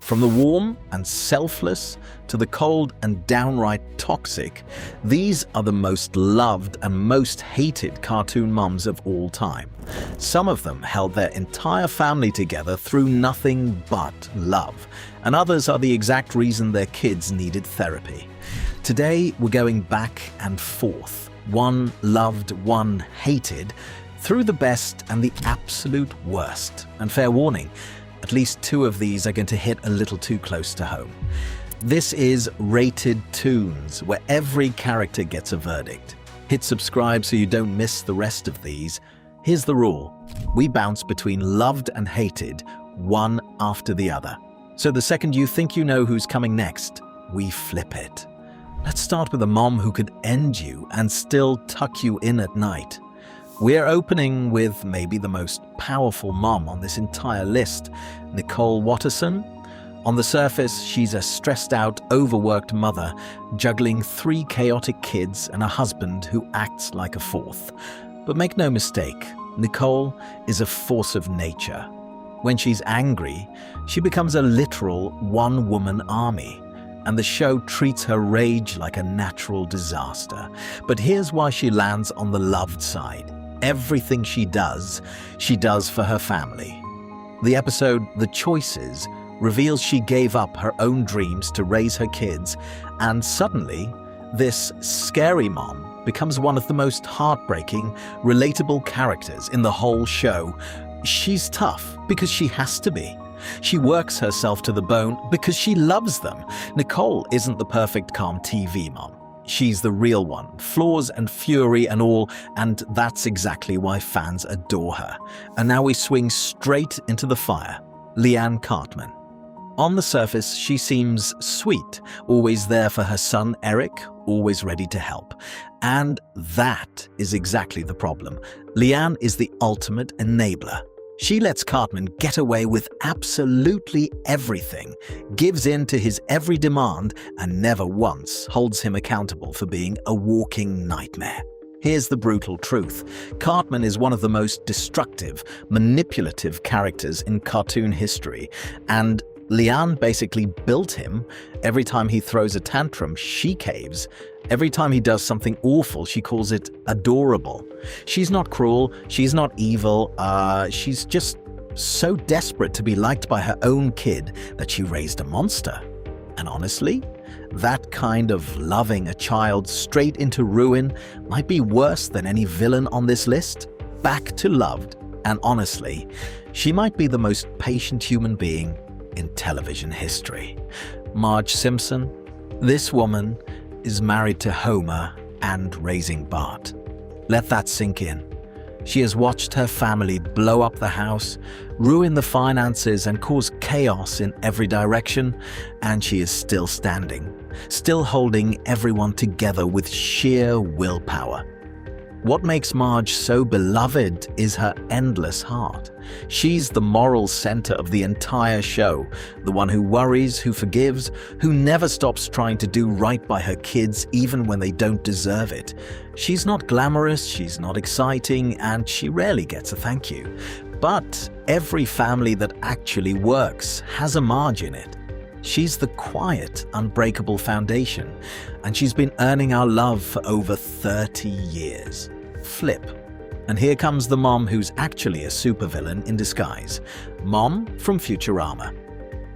From the warm and selfless to the cold and downright toxic, these are the most loved and most hated cartoon moms of all time. Some of them held their entire family together through nothing but love, and others are the exact reason their kids needed therapy. Today, we're going back and forth, one loved, one hated, through the best and the absolute worst. And fair warning, at least two of these are going to hit a little too close to home. This is Rated Toons, where every character gets a verdict. Hit subscribe so you don't miss the rest of these. Here's the rule. We bounce between loved and hated, one after the other. So the second you think you know who's coming next, we flip it. Let's start with a mom who could end you and still tuck you in at night. We're opening with maybe the most powerful mom on this entire list, Nicole Watterson. On the surface, she's a stressed-out, overworked mother, juggling 3 chaotic kids and a husband who acts like a fourth. But make no mistake, Nicole is a force of nature. When she's angry, she becomes a literal one-woman army, and the show treats her rage like a natural disaster. But here's why she lands on the loved side. Everything she does for her family. The episode The Choices reveals she gave up her own dreams to raise her kids, and suddenly, this scary mom becomes one of the most heartbreaking, relatable characters in the whole show. She's tough because she has to be. She works herself to the bone because she loves them. Nicole isn't the perfect calm TV mom. She's the real one, flaws and fury and all, and that's exactly why fans adore her. And now we swing straight into the fire. Liane Cartman. On the surface, she seems sweet, always there for her son Eric, always ready to help. And that is exactly the problem. Liane is the ultimate enabler. She lets Cartman get away with absolutely everything, gives in to his every demand, and never once holds him accountable for being a walking nightmare. Here's the brutal truth. Cartman is one of the most destructive, manipulative characters in cartoon history, and Liane basically built him. Every time he throws a tantrum, she caves. Every time he does something awful, she calls it adorable. She's not cruel, she's not evil, she's just so desperate to be liked by her own kid that she raised a monster. And honestly, that kind of loving a child straight into ruin might be worse than any villain on this list. Back to loved, and honestly, she might be the most patient human being in television history. Marge Simpson. This woman is married to Homer and raising Bart. Let that sink in. She has watched her family blow up the house, ruin the finances, and cause chaos in every direction, and she is still standing, still holding everyone together with sheer willpower. What makes Marge so beloved is her endless heart. She's the moral center of the entire show, the one who worries, who forgives, who never stops trying to do right by her kids even when they don't deserve it. She's not glamorous, she's not exciting, and she rarely gets a thank you. But every family that actually works has a Marge in it. She's the quiet, unbreakable foundation, and she's been earning our love for over 30 years. Flip. And here comes the mom who's actually a supervillain in disguise. Mom from Futurama.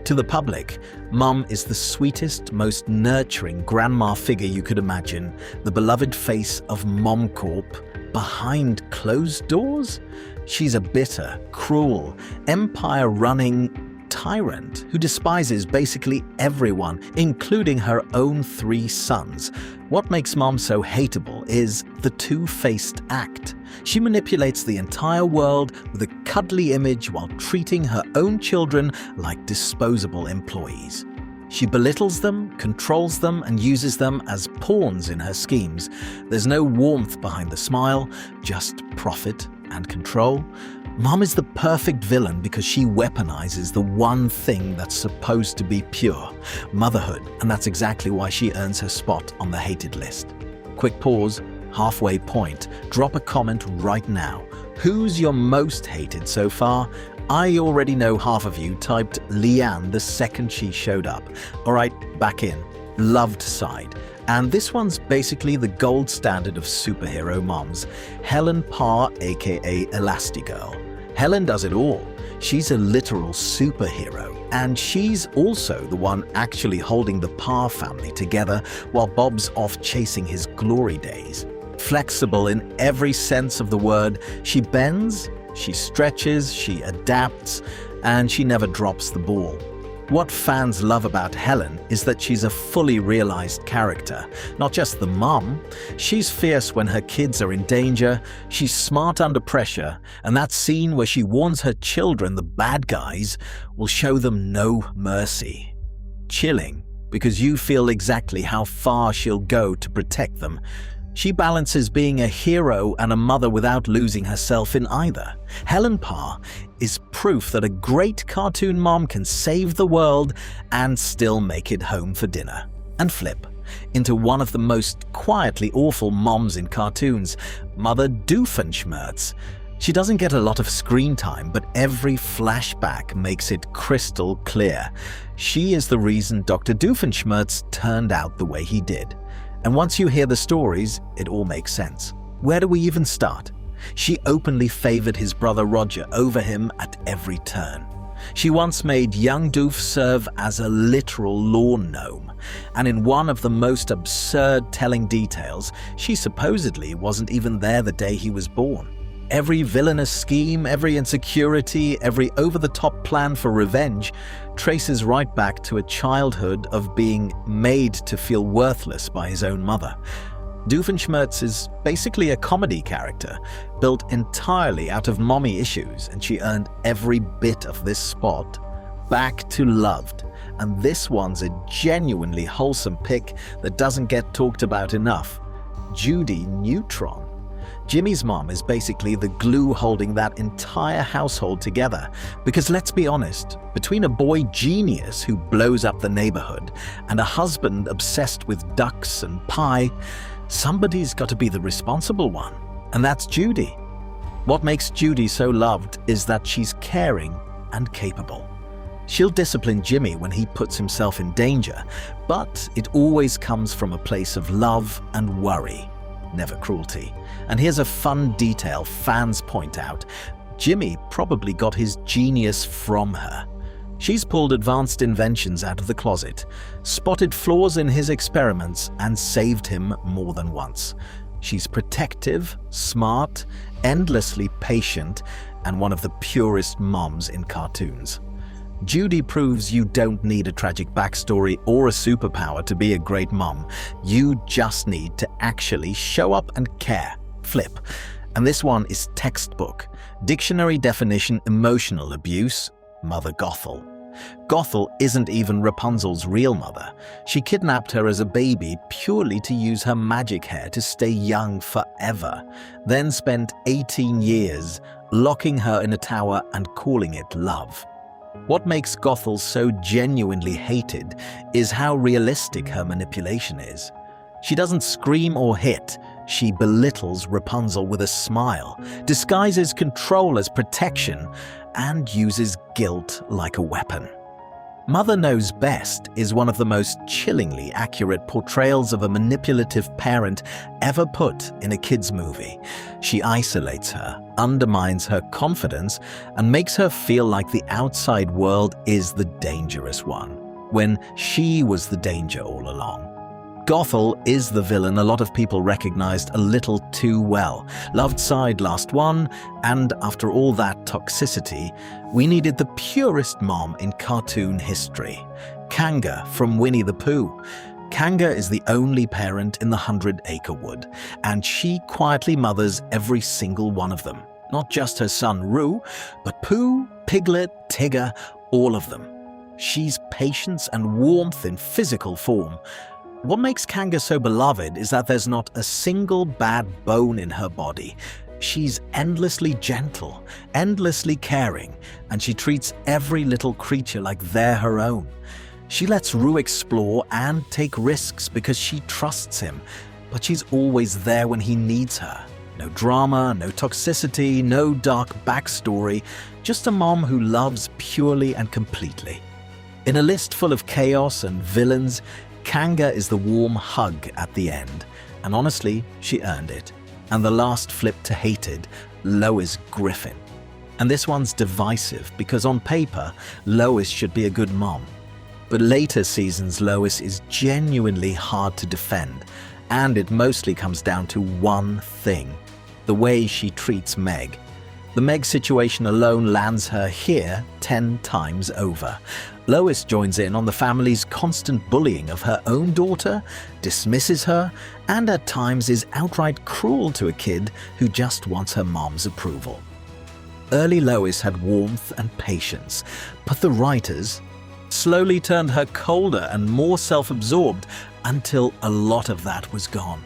To the public, Mom is the sweetest, most nurturing grandma figure you could imagine, the beloved face of Mom Corp. Behind closed doors? She's a bitter, cruel, empire-running tyrant who despises basically everyone, including her own 3 sons. What makes Mom so hateable is the two-faced act. She manipulates the entire world with a cuddly image while treating her own children like disposable employees. She belittles them, controls them, and uses them as pawns in her schemes. There's no warmth behind the smile, just profit and control. Mom is the perfect villain because she weaponizes the one thing that's supposed to be pure, motherhood, and that's exactly why she earns her spot on the hated list. Quick pause, halfway point, drop a comment right now. Who's your most hated so far? I already know half of you typed Liane the second she showed up. Alright, back in. Loved side. And this one's basically the gold standard of superhero moms. Helen Parr, aka Elastigirl. Helen does it all. She's a literal superhero, and she's also the one actually holding the Parr family together while Bob's off chasing his glory days. Flexible in every sense of the word, she bends, she stretches, she adapts, and she never drops the ball. What fans love about Helen is that she's a fully realized character, not just the mom. She's fierce when her kids are in danger, she's smart under pressure, and that scene where she warns her children the bad guys will show them no mercy. Chilling, because you feel exactly how far she'll go to protect them. She balances being a hero and a mother without losing herself in either. Helen Parr is proof that a great cartoon mom can save the world and still make it home for dinner. And flip into one of the most quietly awful moms in cartoons, Mother Doofenshmirtz. She doesn't get a lot of screen time, but every flashback makes it crystal clear. She is the reason Dr. Doofenshmirtz turned out the way he did. And once you hear the stories, it all makes sense. Where do we even start? She openly favored his brother Roger over him at every turn. She once made young Doof serve as a literal lawn gnome, and in one of the most absurd telling details, she supposedly wasn't even there the day he was born. Every villainous scheme, every insecurity, every over-the-top plan for revenge traces right back to a childhood of being made to feel worthless by his own mother. Doofenshmirtz is basically a comedy character, built entirely out of mommy issues, and she earned every bit of this spot. Back to Loved, and this one's a genuinely wholesome pick that doesn't get talked about enough. Judy Neutron. Jimmy's mom is basically the glue holding that entire household together, because let's be honest, between a boy genius who blows up the neighborhood and a husband obsessed with ducks and pie, somebody's got to be the responsible one, and that's Judy. What makes Judy so loved is that she's caring and capable. She'll discipline Jimmy when he puts himself in danger, but it always comes from a place of love and worry, never cruelty. And here's a fun detail fans point out. Jimmy probably got his genius from her. She's pulled advanced inventions out of the closet, spotted flaws in his experiments, and saved him more than once. She's protective, smart, endlessly patient, and one of the purest moms in cartoons. Judy proves you don't need a tragic backstory or a superpower to be a great mom. You just need to actually show up and care. Flip. And this one is textbook. Dictionary definition: emotional abuse, Mother Gothel. Gothel isn't even Rapunzel's real mother. She kidnapped her as a baby purely to use her magic hair to stay young forever, then spent 18 years locking her in a tower and calling it love. What makes Gothel so genuinely hated is how realistic her manipulation is. She doesn't scream or hit, she belittles Rapunzel with a smile, disguises control as protection, and uses guilt like a weapon. Mother Knows Best is one of the most chillingly accurate portrayals of a manipulative parent ever put in a kids' movie. She isolates her, undermines her confidence, and makes her feel like the outside world is the dangerous one, when she was the danger all along. Gothel is the villain a lot of people recognized a little too well. Loved side last one, and after all that toxicity, we needed the purest mom in cartoon history. Kanga from Winnie the Pooh. Kanga is the only parent in the 100-Acre Wood, and she quietly mothers every single one of them. Not just her son Roo, but Pooh, Piglet, Tigger, all of them. She's patience and warmth in physical form. What makes Kanga so beloved is that there's not a single bad bone in her body. She's endlessly gentle, endlessly caring, and she treats every little creature like they're her own. She lets Roo explore and take risks because she trusts him, but she's always there when he needs her. No drama, no toxicity, no dark backstory, just a mom who loves purely and completely. In a list full of chaos and villains, Kanga is the warm hug at the end, and honestly, she earned it. And the last flip to hated, Lois Griffin. And this one's divisive because on paper, Lois should be a good mom. But later seasons, Lois is genuinely hard to defend, and it mostly comes down to one thing: the way she treats Meg. The Meg situation alone lands her here 10 times over. Lois joins in on the family's constant bullying of her own daughter, dismisses her, and at times is outright cruel to a kid who just wants her mom's approval. Early Lois had warmth and patience, but the writers slowly turned her colder and more self-absorbed until a lot of that was gone.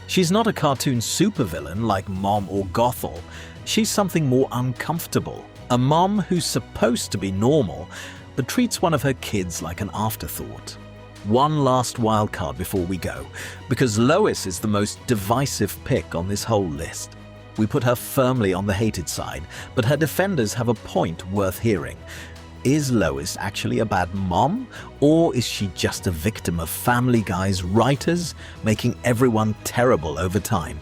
She's not a cartoon supervillain like Mom or Gothel. She's something more uncomfortable, a mom who's supposed to be normal, but treats one of her kids like an afterthought. One last wildcard before we go, because Lois is the most divisive pick on this whole list. We put her firmly on the hated side, but her defenders have a point worth hearing. Is Lois actually a bad mom, or is she just a victim of Family Guy's writers making everyone terrible over time?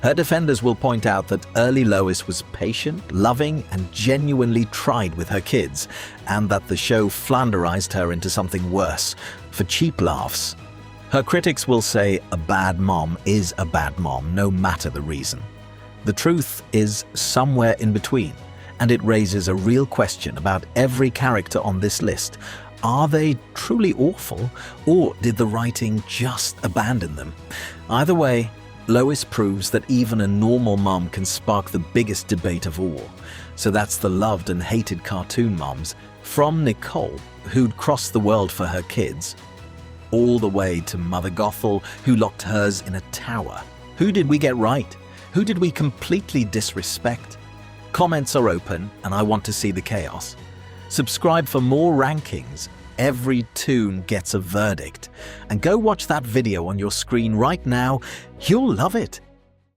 Her defenders will point out that early Lois was patient, loving, and genuinely tried with her kids, and that the show flanderized her into something worse, for cheap laughs. Her critics will say a bad mom is a bad mom, no matter the reason. The truth is somewhere in between, and it raises a real question about every character on this list. Are they truly awful, or did the writing just abandon them? Either way, Lois proves that even a normal mom can spark the biggest debate of all. So that's the loved and hated cartoon moms, from Nicole, who'd crossed the world for her kids, all the way to Mother Gothel, who locked hers in a tower. Who did we get right? Who did we completely disrespect? Comments are open, and I want to see the chaos. Subscribe for more rankings. Every tune gets a verdict. And go watch that video on your screen right now. You'll love it.